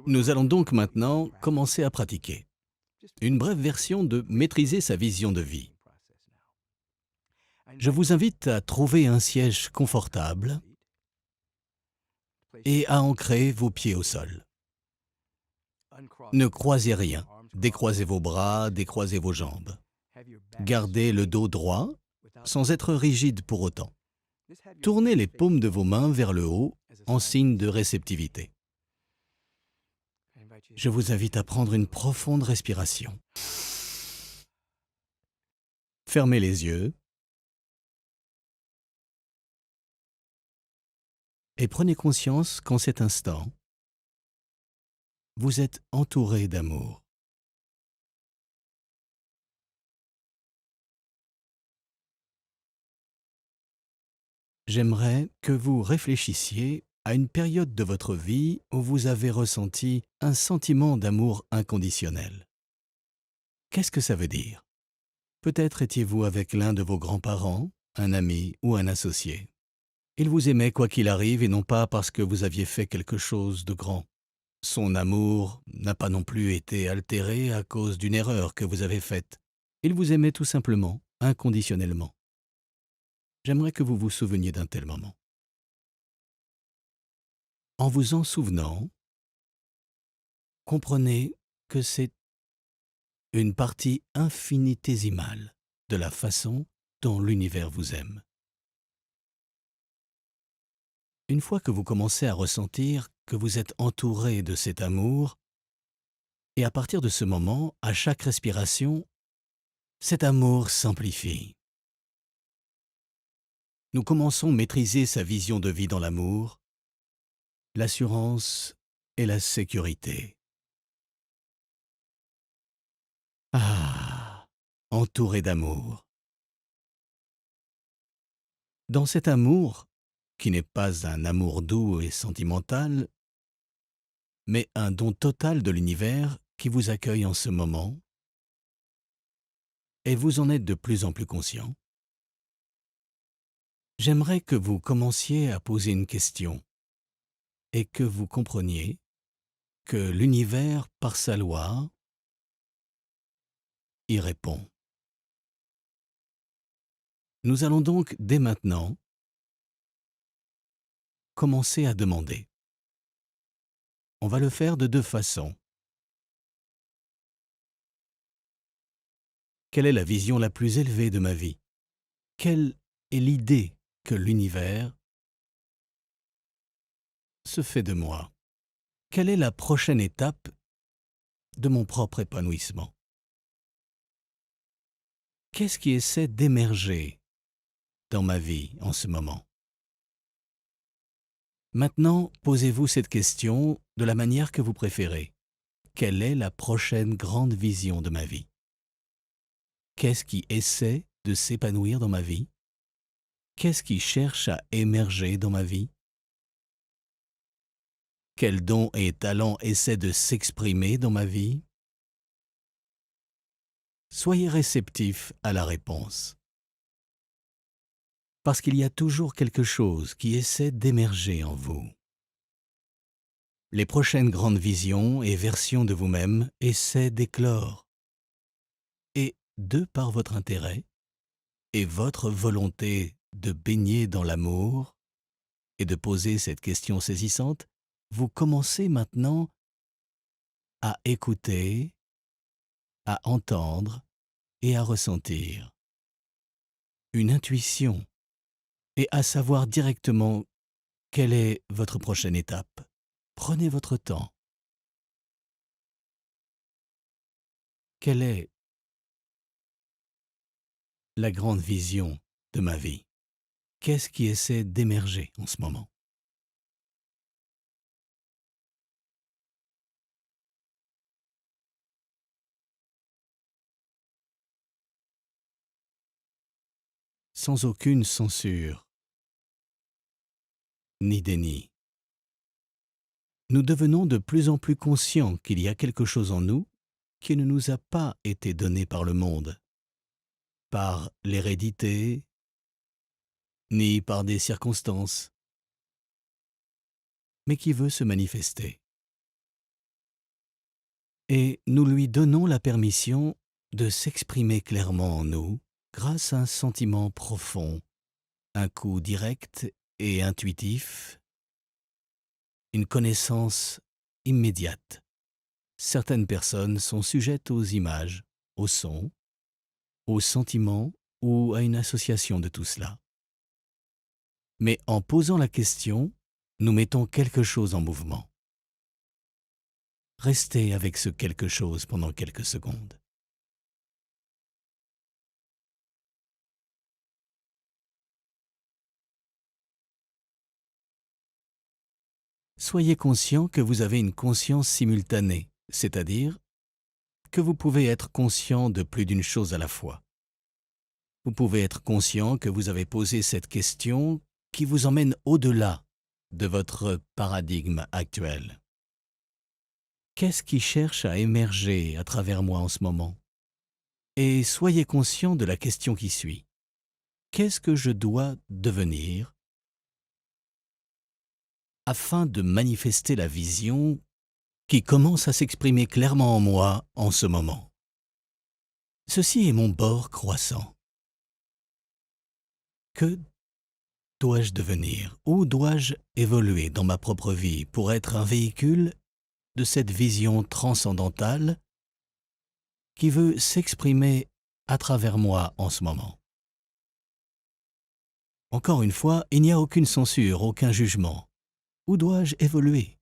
Nous allons donc maintenant commencer à pratiquer. Une brève version de maîtriser sa vision de vie. Je vous invite à trouver un siège confortable et à ancrer vos pieds au sol. Ne croisez rien. Décroisez vos bras, décroisez vos jambes. Gardez le dos droit sans être rigide pour autant. Tournez les paumes de vos mains vers le haut en signe de réceptivité. Je vous invite à prendre une profonde respiration. Fermez les yeux et prenez conscience qu'en cet instant, vous êtes entouré d'amour. J'aimerais que vous réfléchissiez à une période de votre vie où vous avez ressenti un sentiment d'amour inconditionnel. Qu'est-ce que ça veut dire? Peut-être étiez-vous avec l'un de vos grands-parents, un ami ou un associé. Il vous aimait quoi qu'il arrive et non pas parce que vous aviez fait quelque chose de grand. Son amour n'a pas non plus été altéré à cause d'une erreur que vous avez faite. Il vous aimait tout simplement, inconditionnellement. J'aimerais que vous vous souveniez d'un tel moment. En vous en souvenant, comprenez que c'est une partie infinitésimale de la façon dont l'univers vous aime. Une fois que vous commencez à ressentir que vous êtes entouré de cet amour, et à partir de ce moment, à chaque respiration, cet amour s'amplifie. Nous commençons à maîtriser sa vision de vie dans l'amour, l'assurance et la sécurité. Ah, entouré d'amour. Dans cet amour, qui n'est pas un amour doux et sentimental, mais un don total de l'univers qui vous accueille en ce moment, et vous en êtes de plus en plus conscient, j'aimerais que vous commenciez à poser une question et que vous compreniez que l'univers, par sa loi, y répond. Nous allons donc, dès maintenant, commencer à demander. On va le faire de deux façons. Quelle est la vision la plus élevée de ma vie? Quelle est l'idée que l'univers se fait de moi? Quelle est la prochaine étape de mon propre épanouissement? Qu'est-ce qui essaie d'émerger dans ma vie en ce moment? Maintenant, posez-vous cette question de la manière que vous préférez. Quelle est la prochaine grande vision de ma vie? Qu'est-ce qui essaie de s'épanouir dans ma vie? Qu'est-ce qui cherche à émerger dans ma vie? Quels dons et talents essaient de s'exprimer dans ma vie? Soyez réceptif à la réponse. Parce qu'il y a toujours quelque chose qui essaie d'émerger en vous. Les prochaines grandes visions et versions de vous-même essaient d'éclore. Et, de par votre intérêt et votre volonté de baigner dans l'amour et de poser cette question saisissante, vous commencez maintenant à écouter, à entendre et à ressentir une intuition et à savoir directement quelle est votre prochaine étape. Prenez votre temps. Quelle est la grande vision de ma vie? Qu'est-ce qui essaie d'émerger en ce moment? Sans aucune censure, ni déni. Nous devenons de plus en plus conscients qu'il y a quelque chose en nous qui ne nous a pas été donné par le monde, par l'hérédité, ni par des circonstances, mais qui veut se manifester. et nous lui donnons la permission de s'exprimer clairement en nous grâce à un sentiment profond, un coup direct et intuitif, une connaissance immédiate. Certaines personnes sont sujettes aux images, aux sons, aux sentiments ou à une association de tout cela. Mais en posant la question, nous mettons quelque chose en mouvement. Restez avec ce quelque chose pendant quelques secondes. Soyez conscient que vous avez une conscience simultanée, c'est-à-dire que vous pouvez être conscient de plus d'une chose à la fois. Vous pouvez être conscient que vous avez posé cette question qui vous emmène au-delà de votre paradigme actuel. Qu'est-ce qui cherche à émerger à travers moi en ce moment? Et soyez conscient de la question qui suit. Qu'est-ce que je dois devenir afin de manifester la vision qui commence à s'exprimer clairement en moi en ce moment? Ceci est mon bord croissant. Que dois-je devenir? Où dois-je évoluer dans ma propre vie pour être un véhicule de cette vision transcendantale qui veut s'exprimer à travers moi en ce moment? Encore une fois, il n'y a aucune censure, aucun jugement. Où dois-je évoluer?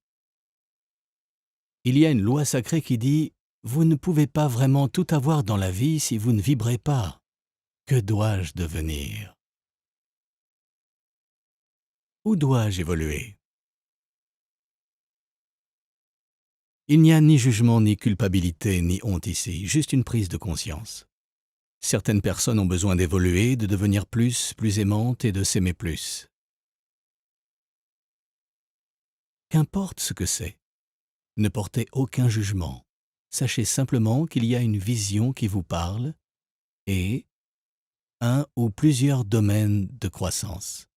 Il y a une loi sacrée qui dit « Vous ne pouvez pas vraiment tout avoir dans la vie si vous ne vibrez pas. Que dois-je devenir? Où dois-je évoluer ?» Il n'y a ni jugement, ni culpabilité, ni honte ici, juste une prise de conscience. Certaines personnes ont besoin d'évoluer, de devenir plus aimantes et de s'aimer plus. Qu'importe ce que c'est, ne portez aucun jugement. Sachez simplement qu'il y a une vision qui vous parle et un ou plusieurs domaines de croissance.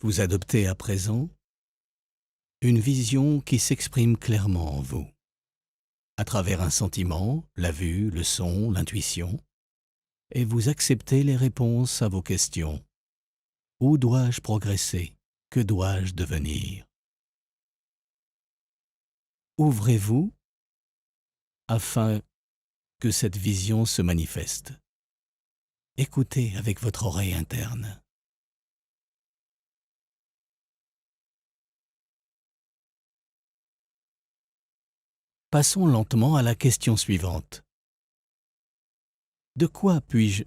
Vous adoptez à présent une vision qui s'exprime clairement en vous, à travers un sentiment, la vue, le son, l'intuition, et vous acceptez les réponses à vos questions. Où dois-je progresser? Que dois-je devenir? Ouvrez-vous afin que cette vision se manifeste. Écoutez avec votre oreille interne. Passons lentement à la question suivante. De quoi puis-je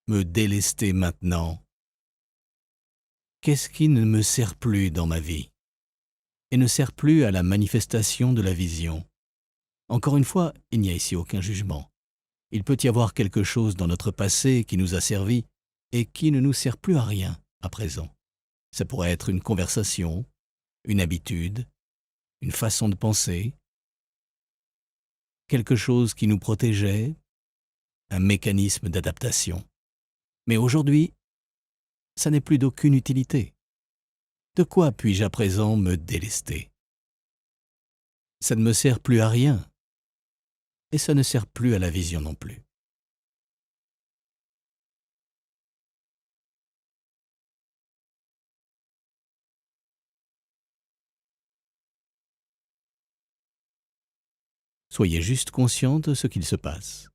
me délester maintenant? Qu'est-ce qui ne me sert plus dans ma vie et ne sert plus à la manifestation de la vision? Encore une fois, il n'y a ici aucun jugement. Il peut y avoir quelque chose dans notre passé qui nous a servi et qui ne nous sert plus à rien à présent. Ça pourrait être une conversation, une habitude, une façon de penser, quelque chose qui nous protégeait, un mécanisme d'adaptation. Mais aujourd'hui, ça n'est plus d'aucune utilité. De quoi puis-je à présent me délester? Ça ne me sert plus à rien, et ça ne sert plus à la vision non plus. Soyez juste conscient de ce qu'il se passe.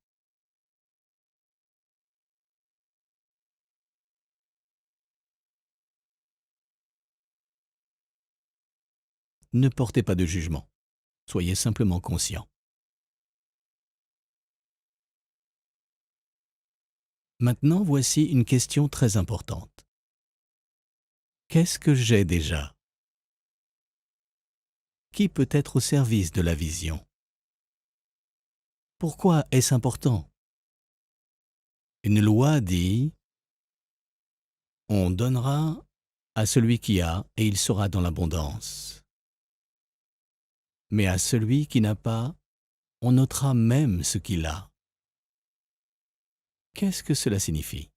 Ne portez pas de jugement. Soyez simplement conscient. Maintenant, voici une question très importante. Qu'est-ce que j'ai déjà? Qui peut être au service de la vision? Pourquoi est-ce important? Une loi dit « On donnera à celui qui a et il sera dans l'abondance. Mais à celui qui n'a pas, on notera même ce qu'il a. » Qu'est-ce que cela signifie?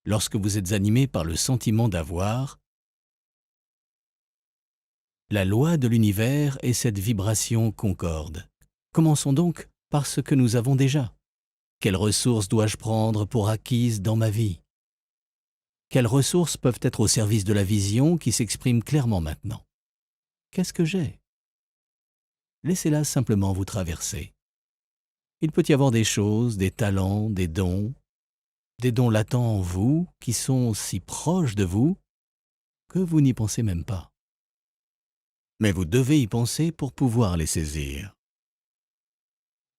Lorsque vous êtes animé par le sentiment d'avoir, la loi de l'univers et cette vibration concordent. Commençons donc par ce que nous avons déjà. Quelles ressources dois-je prendre pour acquises dans ma vie? Quelles ressources peuvent être au service de la vision qui s'exprime clairement maintenant? Qu'est-ce que j'ai? Laissez-la simplement vous traverser. Il peut y avoir des choses, des talents, des dons latents en vous qui sont si proches de vous que vous n'y pensez même pas. Mais vous devez y penser pour pouvoir les saisir.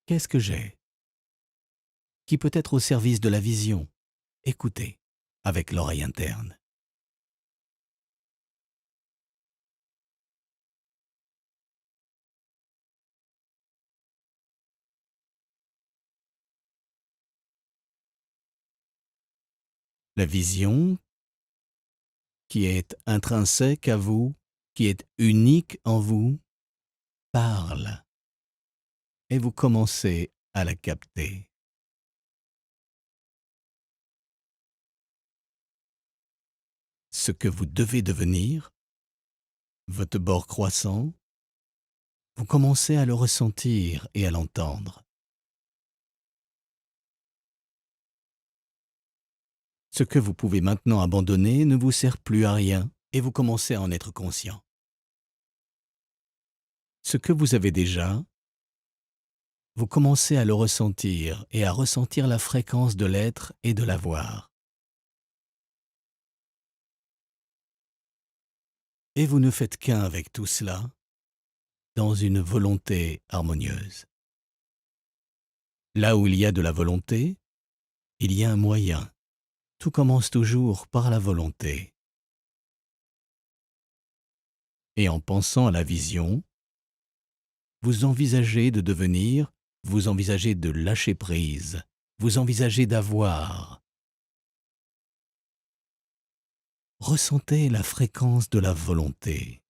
Qu'est-ce que j'ai? Qui peut être au service de la vision? Écoutez avec l'oreille interne. La vision qui est intrinsèque à vous, qui est unique en vous, parle et vous commencez à la capter. Ce que vous devez devenir, votre bord croissant, vous commencez à le ressentir et à l'entendre. Ce que vous pouvez maintenant abandonner ne vous sert plus à rien et vous commencez à en être conscient. Ce que vous avez déjà, vous commencez à le ressentir et à ressentir la fréquence de l'être et de l'avoir. Et vous ne faites qu'un avec tout cela, dans une volonté harmonieuse. Là où il y a de la volonté, il y a un moyen. Tout commence toujours par la volonté. Et en pensant à la vision, vous envisagez de devenir, vous envisagez de lâcher prise, vous envisagez d'avoir. Ressentez la fréquence de la volonté.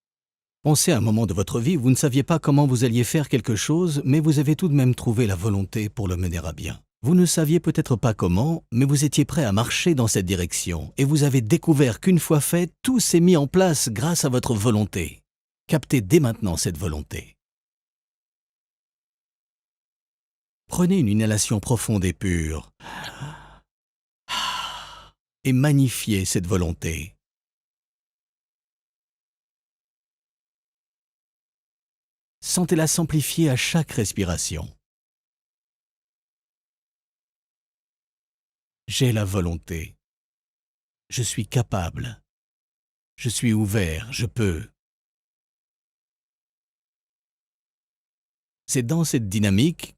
Pensez à un moment de votre vie où vous ne saviez pas comment vous alliez faire quelque chose, mais vous avez tout de même trouvé la volonté pour le mener à bien. Vous ne saviez peut-être pas comment, mais vous étiez prêt à marcher dans cette direction, et vous avez découvert qu'une fois fait, tout s'est mis en place grâce à votre volonté. Captez dès maintenant cette volonté. Prenez une inhalation profonde et pure, et magnifiez cette volonté. Sentez-la s'amplifier à chaque respiration. J'ai la volonté. Je suis capable. Je suis ouvert, je peux. C'est dans cette dynamique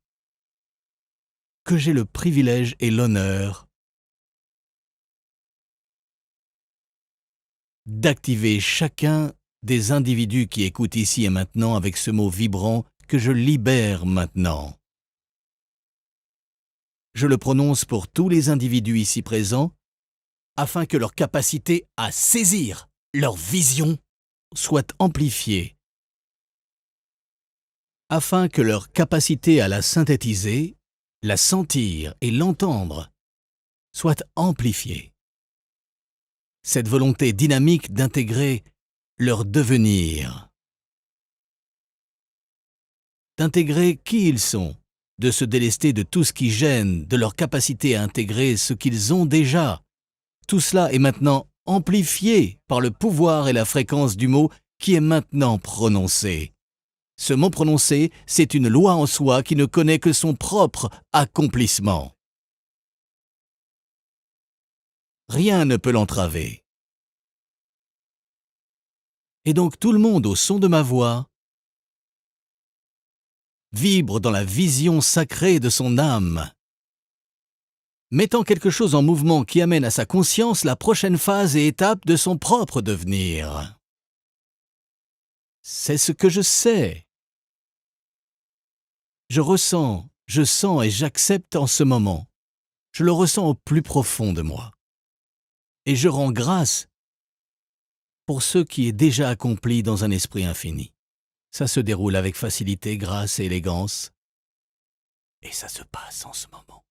que j'ai le privilège et l'honneur d'activer chacun des individus qui écoutent ici et maintenant avec ce mot vibrant que je libère maintenant. Je le prononce pour tous les individus ici présents afin que leur capacité à saisir leur vision soit amplifiée, afin que leur capacité à la synthétiser, la sentir et l'entendre soit amplifiée. Cette volonté dynamique d'intégrer leur devenir, d'intégrer qui ils sont, de se délester de tout ce qui gêne, de leur capacité à intégrer ce qu'ils ont déjà. Tout cela est maintenant amplifié par le pouvoir et la fréquence du mot qui est maintenant prononcé. Ce mot prononcé, c'est une loi en soi qui ne connaît que son propre accomplissement. Rien ne peut l'entraver. Et donc tout le monde au son de ma voix vibre dans la vision sacrée de son âme, mettant quelque chose en mouvement qui amène à sa conscience la prochaine phase et étape de son propre devenir. C'est ce que je sais. Je ressens, je sens et j'accepte en ce moment. Je le ressens au plus profond de moi. Et je rends grâce pour ce qui est déjà accompli dans un esprit infini. Ça se déroule avec facilité, grâce et élégance. Et ça se passe en ce moment.